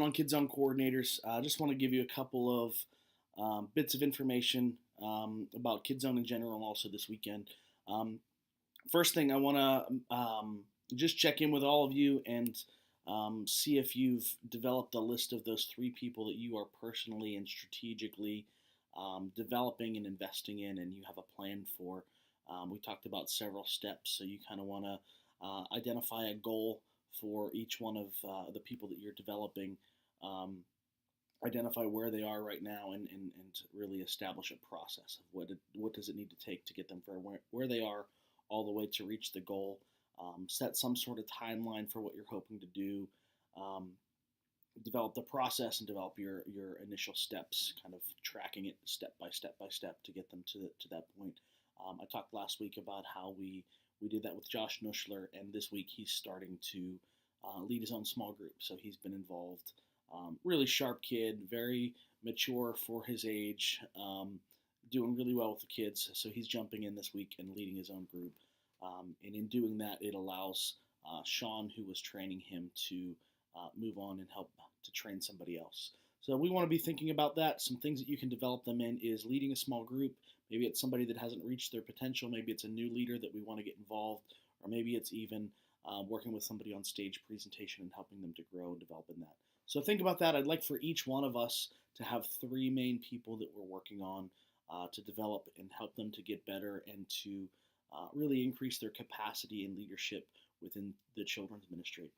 on Kids Zone Coordinators. I just want to give you a couple of bits of information about Kids Zone in general and also this weekend. Um, First thing, I want to just check in with all of you and see if you've developed a list of those three people that you are personally and strategically developing and investing in, and you have a plan for. We talked about several steps, so you kind of want to identify a goal for each one of the people that you're developing, um, identify where they are right now, and really establish a process of what does it need to take to get them from where they are all the way to reach the goal. Set some sort of timeline for what you're hoping to do. Um, Develop the process and develop your initial steps, kind of tracking it step by step by step to get them to that point. I talked last week about how we did that with Josh Nushler, and this week he's starting to lead his own small group. So he's been involved. Really sharp kid, very mature for his age, doing really well with the kids. So he's jumping in this week and leading his own group. And in doing that, it allows Sean, who was training him, to move on and help to train somebody else. So we want to be thinking about that. Some things that you can develop them in is leading a small group. Maybe it's somebody that hasn't reached their potential. Maybe it's a new leader that we want to get involved, or maybe it's even working with somebody on stage presentation and helping them to grow and develop in that. So think about that. I'd like for each one of us to have three main people that we're working on to develop and help them to get better and to really increase their capacity and leadership within the children's ministry.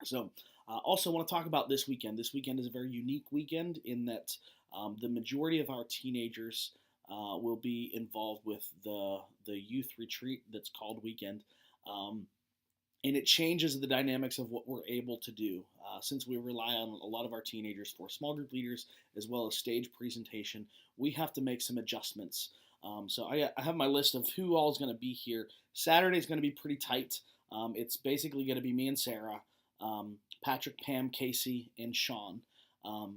So, also want to talk about this weekend. This weekend is a very unique weekend in that the majority of our teenagers will be involved with the youth retreat that's called Weekend. And it changes the dynamics of what we're able to do. Since we rely on a lot of our teenagers for small group leaders as well as stage presentation, we have to make some adjustments. So I have my list of who all is going to be here. Saturday is going to be pretty tight. It's basically going to be me and Sarah, Patrick, Pam, Casey, and Sean.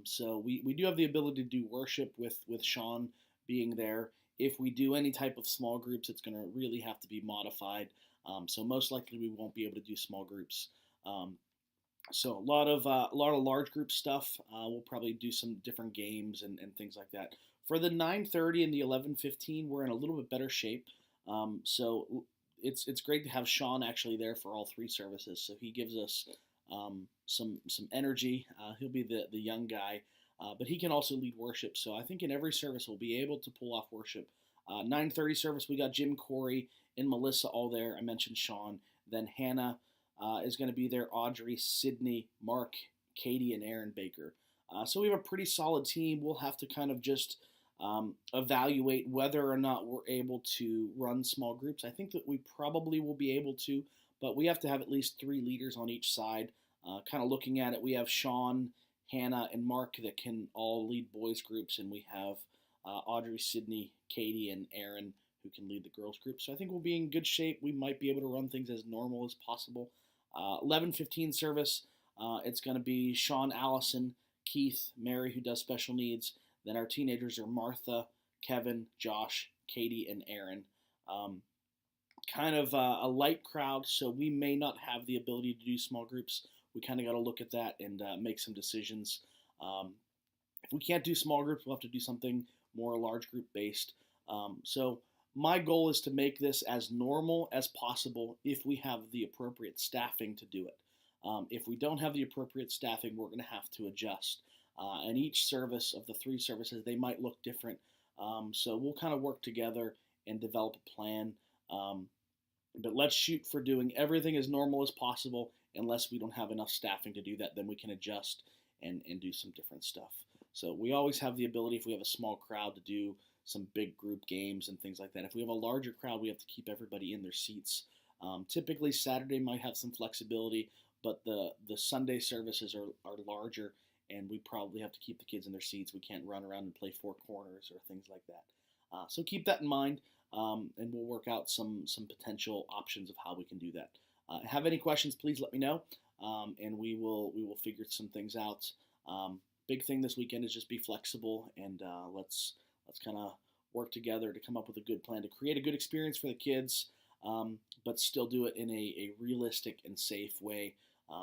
So we do have the ability to do worship with Sean being there. If we do any type of small groups, it's going to really have to be modified. So most likely we won't be able to do small groups. So a lot of large group stuff. We'll probably do some different games and things like that. For the 9:30 and the 11:15, we're in a little bit better shape. So it's great to have Sean actually there for all three services. So he gives us some energy. He'll be the young guy, but he can also lead worship. So I think in every service we'll be able to pull off worship. 9:30 service, we got Jim, Corey, and Melissa all there. I mentioned Sean. Then Hannah is going to be there. Audrey, Sydney, Mark, Katie, and Aaron Baker. So we have a pretty solid team. We'll have to kind of just evaluate whether or not we're able to run small groups. I think that we probably will be able to, but we have to have at least three leaders on each side. Kind of looking at it, we have Sean, Hannah, and Mark that can all lead boys groups, and we have Audrey, Sydney, Katie, and Aaron who can lead the girls group. So I think we'll be in good shape. We might be able to run things as normal as possible. 11:15 service, it's going to be Sean, Allison, Keith, Mary, who does special needs. Then our teenagers are Martha, Kevin, Josh, Katie, and Aaron. Kind of a light crowd, so we may not have the ability to do small groups. We kind of got to look at that and make some decisions. If we can't do small groups, we'll have to do something more large group based. So my goal is to make this as normal as possible if we have the appropriate staffing to do it. If we don't have the appropriate staffing, we're going to have to adjust. And each service of the three services, they might look different. So we'll kind of work together and develop a plan. But let's shoot for doing everything as normal as possible. Unless we don't have enough staffing to do that, then we can adjust and do some different stuff. So we always have the ability, if we have a small crowd, to do some big group games and things like that. If we have a larger crowd, we have to keep everybody in their seats. Typically, Saturday might have some flexibility, but the Sunday services are larger, and we probably have to keep the kids in their seats. We can't run around and play four corners or things like that. So keep that in mind, and we'll work out some potential options of how we can do that. Have any questions, please let me know, and we will figure some things out. Big thing this weekend is just be flexible, and let's kind of work together to come up with a good plan to create a good experience for the kids, but still do it in a realistic and safe way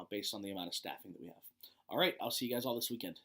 based on the amount of staffing that we have. All right, I'll see you guys all this weekend.